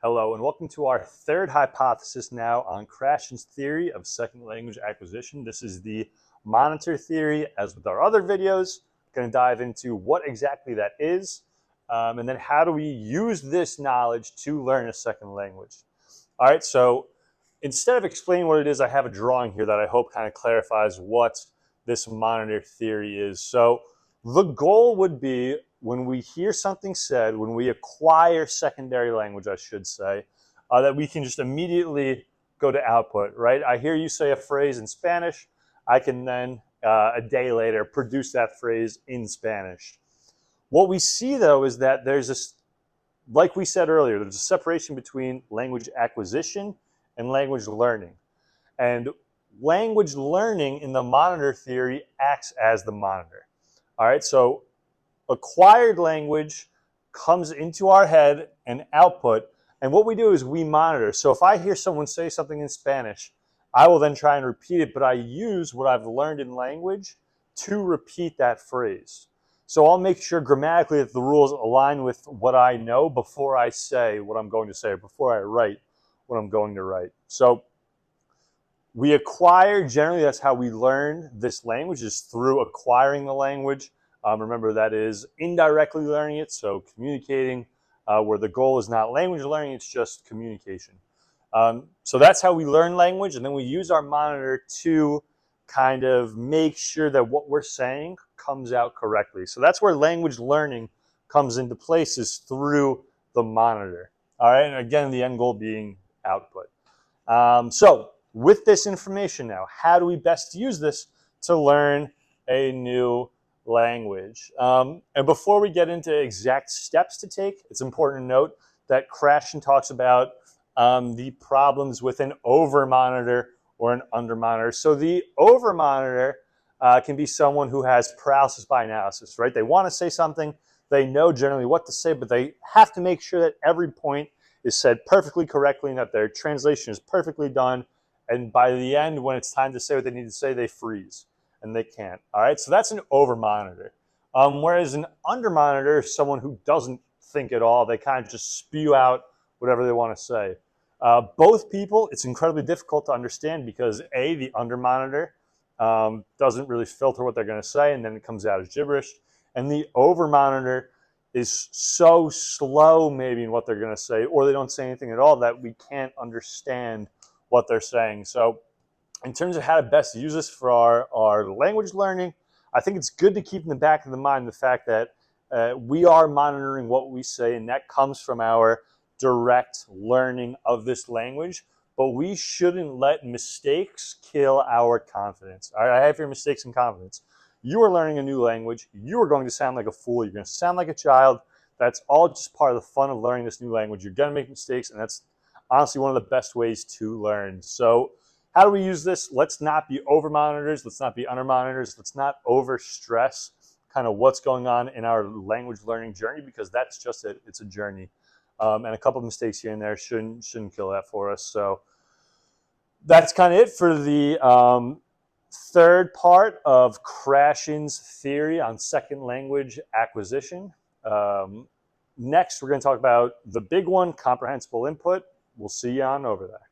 Hello, and welcome to our third hypothesis now on Krashen's theory of second language acquisition. This is the monitor theory. As with our other videos, I'm going to dive into what exactly that is, and then how do we use this knowledge to learn a second language. All right, so instead of explaining what it is, I have a drawing here that I hope kind of clarifies what this monitor theory is. So the goal would be, when we hear something said, when we acquire secondary language, I should say, that we can just immediately go to output, right? I hear you say a phrase in Spanish. I can then, a day later, produce that phrase in Spanish. What we see, though, is that there's this, like we said earlier, there's a separation between language acquisition and language learning. And language learning in the monitor theory acts as the monitor. All right, so acquired language comes into our head and output, and what we do is we monitor. So if I hear someone say something in Spanish, I will then try and repeat it, but I use what I've learned in language to repeat that phrase. So I'll make sure grammatically that the rules align with what I know before I say what I'm going to say, or before I write what I'm going to write. So we acquire, generally that's how we learn this language, is through acquiring the language. Remember, that is indirectly learning it, so communicating, where the goal is not language learning, it's just communication. So that's how we learn language, and then we use our monitor to kind of make sure that what we're saying comes out correctly. So that's where language learning comes into place, is through the monitor. All right, and again, the end goal being output. So with this information now, how do we best use this to learn a new language? And before we get into exact steps to take, it's important to note that Krashen talks about the problems with an over-monitor or an under-monitor. So the over-monitor can be someone who has paralysis by analysis, right? They want to say something, they know generally what to say, but they have to make sure that every point is said perfectly correctly and that their translation is perfectly done. And by the end, when it's time to say what they need to say, they freeze and they can't. All right, so that's an over monitor. Whereas an under monitor is someone who doesn't think at all. They kind of just spew out whatever they want to say. Both people, it's incredibly difficult to understand because A, the under monitor doesn't really filter what they're going to say, and then it comes out as gibberish. And the over monitor is so slow maybe in what they're going to say, or they don't say anything at all, that we can't understand what they're saying. So in terms of how to best use this for our language learning, I think it's good to keep in the back of the mind the fact that we are monitoring what we say, and that comes from our direct learning of this language. But we shouldn't let mistakes kill our confidence. All right, I have your mistakes and confidence. You are learning a new language. You are going to sound like a fool. You're going to sound like a child. That's all just part of the fun of learning this new language. You're going to make mistakes, and that's honestly one of the best ways to learn. So how do we use this? Let's not be over monitors. Let's not be under monitors. Let's not over stress kind of what's going on in our language learning journey, because that's just it. It's a journey. And a couple of mistakes here and there shouldn't kill that for us. So that's kind of it for the third part of Krashen's theory on second language acquisition. Next, we're going to talk about the big one, comprehensible input. We'll see you on over there.